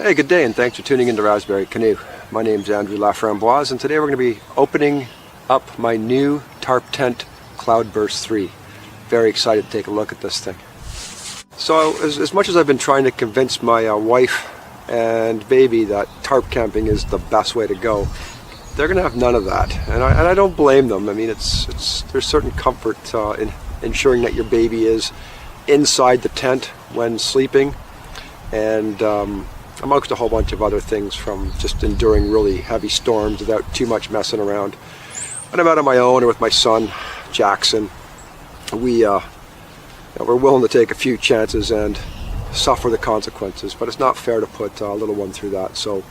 Hey, good day, and thanks for tuning into Raspberry Canoe. My name's Andrew Laframboise, and today we're going to be opening up my new Tarp tent, Cloudburst 3. Very excited to take a look at this thing. So, as much as I've been trying to convince my wife and baby that tarp camping is the best way to go, they're going to have none of that, and I don't blame them. I mean, there's certain comfort in ensuring that your baby is inside the tent when sleeping, and amongst a whole bunch of other things, from just enduring really heavy storms without too much messing around. When I'm out on my own or with my son Jackson, we're willing to take a few chances and suffer the consequences, but it's not fair to put a little one through that. So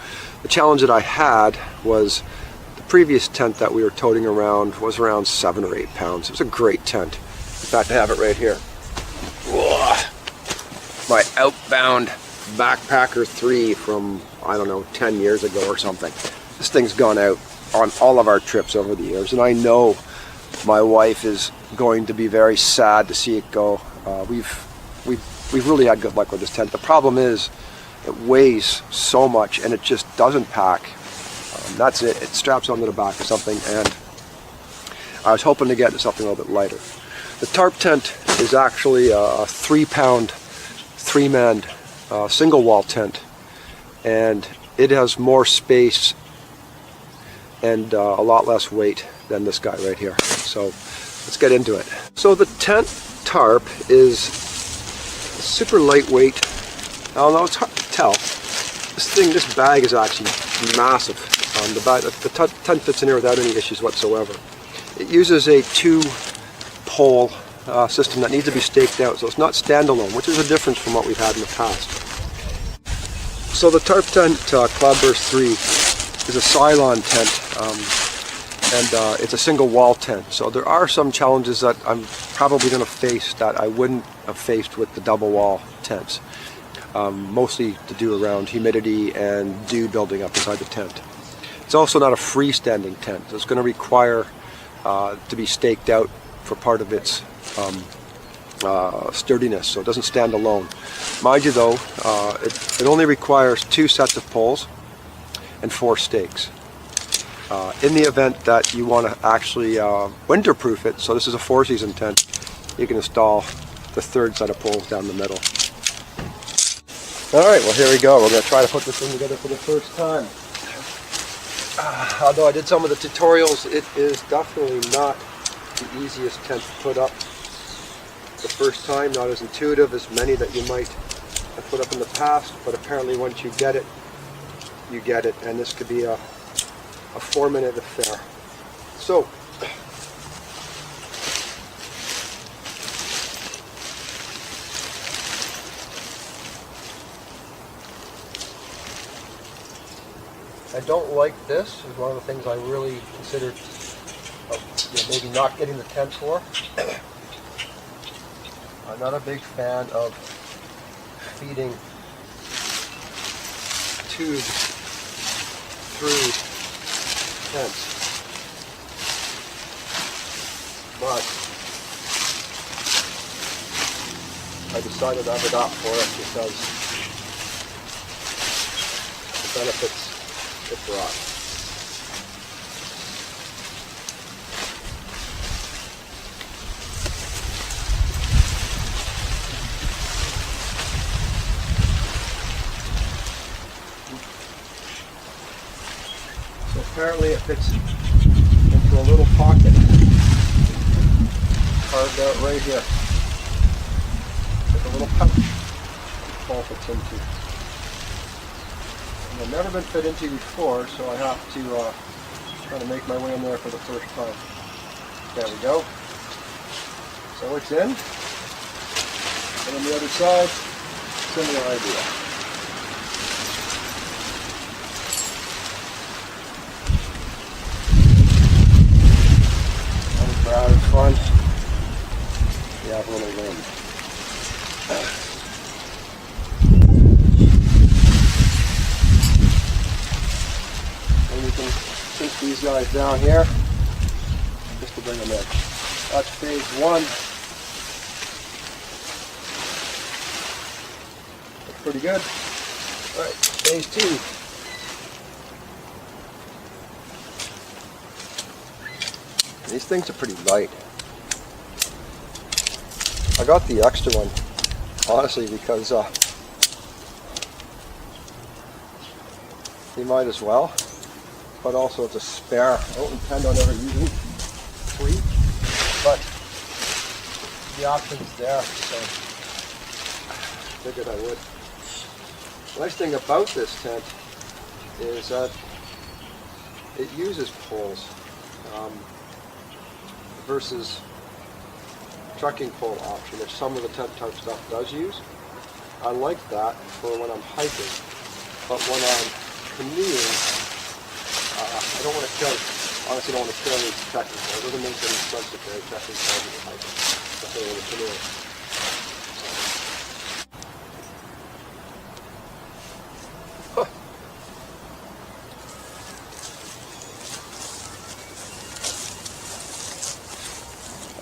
the challenge that I had was the previous tent that we were toting around was around 7 or 8 pounds. It was a great tent. In fact, I have it right here. Whoa. My Outbound Backpacker 3 from, I don't know, 10 years ago or something. This thing's gone out on all of our trips over the years, and I know my wife is going to be very sad to see it go. We've really had good luck with this tent. The problem is it weighs so much and it just doesn't pack. That's it. It straps onto the back of something, and I was hoping to get something a little bit lighter. The tarp tent is actually a 3-pound, 3-man single wall tent, and it has more space and a lot less weight than this guy right here. So let's get into it. So the tent tarp is super lightweight. I don't know, it's hard to tell. This bag is actually massive. The tent fits in here without any issues whatsoever. It uses a 2-pole system that needs to be staked out, so it's not standalone, which is a difference from what we've had in the past. So the Tarp tent Cloudburst 3 is a Cylon tent, and it's a single wall tent. So there are some challenges that I'm probably going to face that I wouldn't have faced with the double wall tents, mostly to do around humidity and dew building up inside the tent. It's also not a freestanding tent, so it's going to require to be staked out for part of its sturdiness, so it doesn't stand alone. Mind you though, it only requires 2 sets of poles and 4 stakes. In the event that you want to actually winterproof it, so this is a 4-season tent, you can install the 3rd set of poles down the middle. Alright, well here we go. We're going to try to put this thing together for the first time. Although I did some of the tutorials, it is definitely not the easiest tent to put up the first time, not as intuitive as many that you might have put up in the past, but apparently once you get it, you get it, and this could be a 4-minute affair. So, I don't like this. Is one of the things I really considered maybe not getting the tent for. I'm not a big fan of feeding tubes through tents, but I decided I would opt for it because the benefits it brought. Apparently it fits into a little pocket carved out right here. Like a little pouch it all fits into. And I've never been fit into before, so I have to try to make my way in there for the first time. There we go. So it's in. And on the other side, similar idea. Out in front, we have a little wind. And you can sink these guys down here just to bring them in. That's phase 1. Looks pretty good. Alright, phase 2. These things are pretty light. I got the extra one, honestly, because you might as well, but also it's a spare. I don't intend on ever using 3, but the option's there, so I figured I would. The nice thing about this tent is that it uses poles versus trekking pole option, which some of the Tentarp stuff does use. I like that for when I'm hiking, but when I'm canoeing, I don't want to carry, honestly don't want to carry trekking poles. It doesn't make any sense to carry trekking poles when you're hiking, especially when you're canoeing.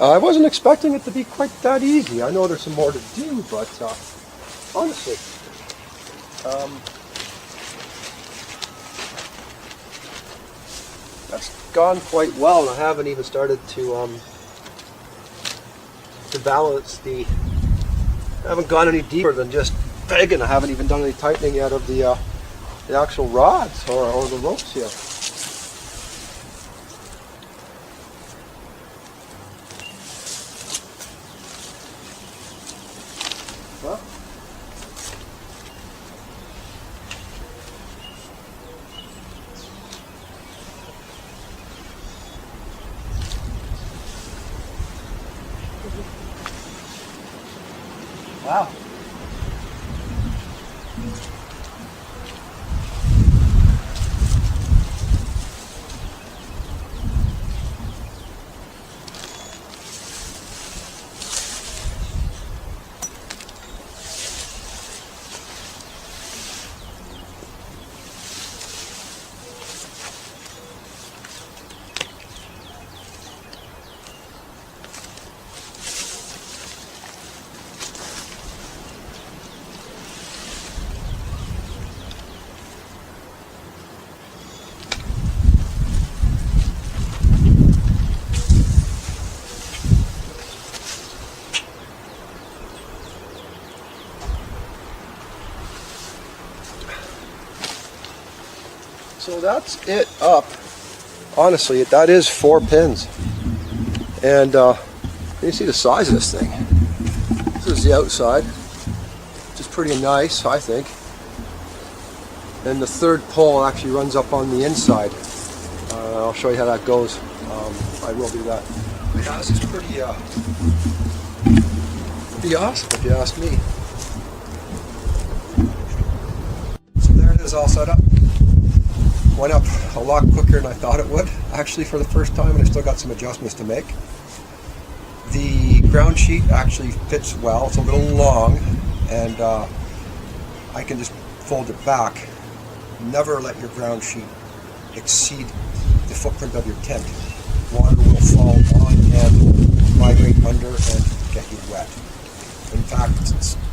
I wasn't expecting it to be quite that easy. I know there's some more to do, but honestly, that's gone quite well, and I haven't even started to balance the. I haven't gone any deeper than just pegging. I haven't even done any tightening yet of the actual rods or the ropes here. Well, wow. So that's it up. Honestly, that is 4 pins. And you see the size of this thing. This is the outside, which is pretty nice, I think. And the third pole actually runs up on the inside. I'll show you how that goes. I will do that. But yeah, this is pretty awesome if you ask me. So there it is, all set up. Went up a lot quicker than I thought it would, actually, for the first time, and I still got some adjustments to make. The ground sheet actually fits well. It's a little long, and I can just fold it back. Never let your ground sheet exceed the footprint of your tent. Water will fall on and migrate under and get you wet. In fact,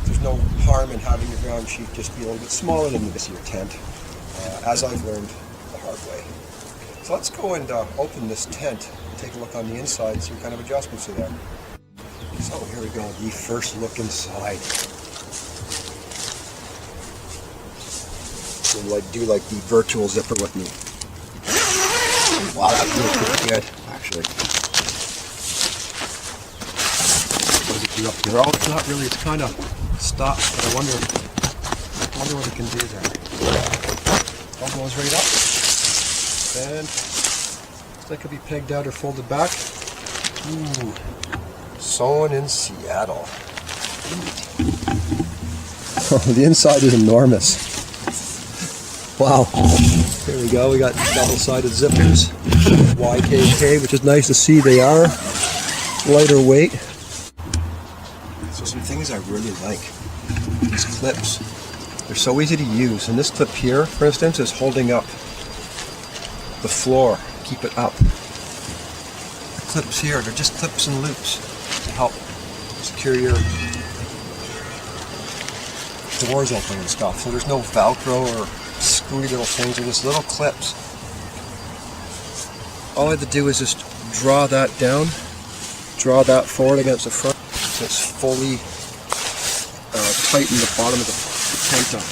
there's no harm in having your ground sheet just be a little bit smaller than this of your tent, as I've learned the hard way. So let's go and open this tent and take a look on the inside, see what kind of adjustments are there. So here we go, the first look inside. So do like the virtual zipper with me. Wow, that feels pretty good, actually. What does it do up here? Oh, it's not really, it's kind of stopped, but I wonder what it can do there. All goes right up. And that could be pegged out or folded back. Ooh, sewn in Seattle. Oh, the inside is enormous. Wow. Here we go. We got double-sided zippers. YKK, which is nice to see. They are lighter weight. So some things I really like. These clips. They're so easy to use. And this clip here, for instance, is holding up the floor. Keep it up. The clips here, they're just clips and loops to help secure your doors open and stuff. So there's no Velcro or screwy little things, they're just little clips. All I have to do is just draw that down, draw that forward against the front, so it's fully tighten the bottom of the tent up.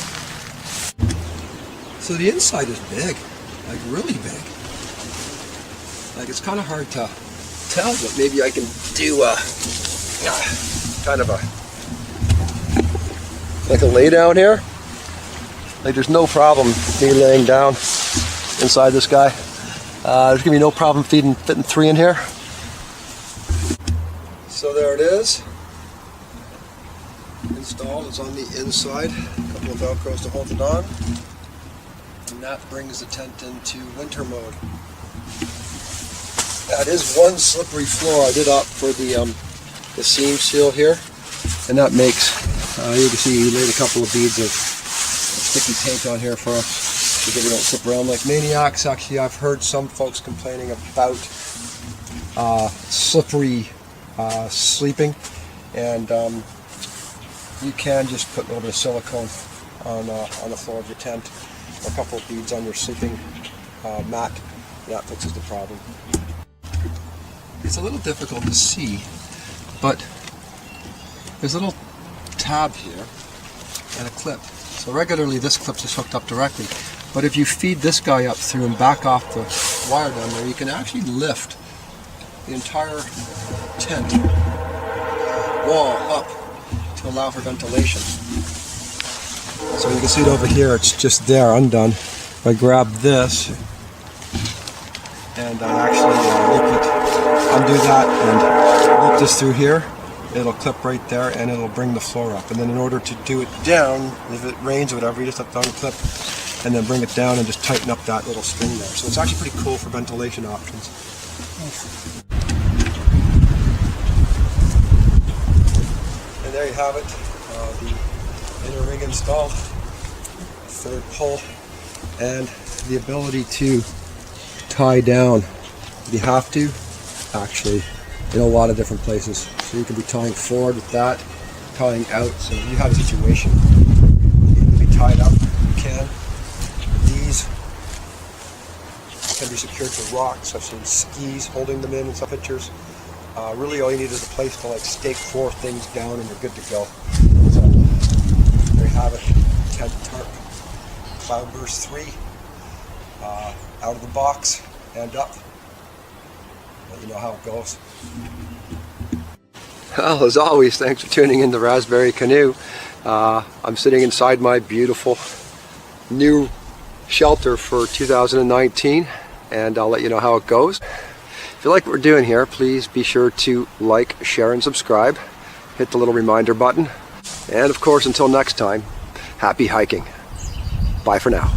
So the inside is big, like really big. Like it's kind of hard to tell, but maybe I can do kind of like a lay down here. Like there's no problem me laying down inside this guy. There's gonna be no problem fitting 3 in here. So there it is. Installed, it's on the inside. A couple of Velcros to hold it on. And that brings the tent into winter mode. That is one slippery floor. I did opt for the seam seal here. And that makes, you can see he laid a couple of beads of sticky paint on here for us so that we don't slip around like maniacs. Actually, I've heard some folks complaining about slippery sleeping, and you can just put a little bit of silicone on the floor of your tent, or a couple of beads on your sleeping mat. That fixes the problem. It's a little difficult to see, but there's a little tab here and a clip. So regularly this clip is hooked up directly, but if you feed this guy up through and back off the wire down there, you can actually lift the entire tent wall up to allow for ventilation. So you can see it over here, it's just there undone. If I grab this and I actually undo that and loop this through here, it'll clip right there and it'll bring the floor up. And then in order to do it down, if it rains or whatever, you just have to unclip and then bring it down and just tighten up that little string there. So it's actually pretty cool for ventilation options. And there you have it, the inner ring installed, third pull, and the ability to tie down if you have to, actually, in a lot of different places. So you can be tying forward with that, tying out, so if you have a situation you can be tied up, you can. These can be secured to rocks. I've seen skis holding them in some pictures. Really all you need is a place to like stake 4 things down and you're good to go. So there you have it, Tentarp Cloudburst 3, out of the box and up. Let you know how it goes. Well, as always, thanks for tuning in to Raspberry Canoe. I'm sitting inside my beautiful new shelter for 2019, and I'll let you know how it goes. If you like what we're doing here, please be sure to like, share, and subscribe. Hit the little reminder button. And of course, until next time, happy hiking. Bye for now.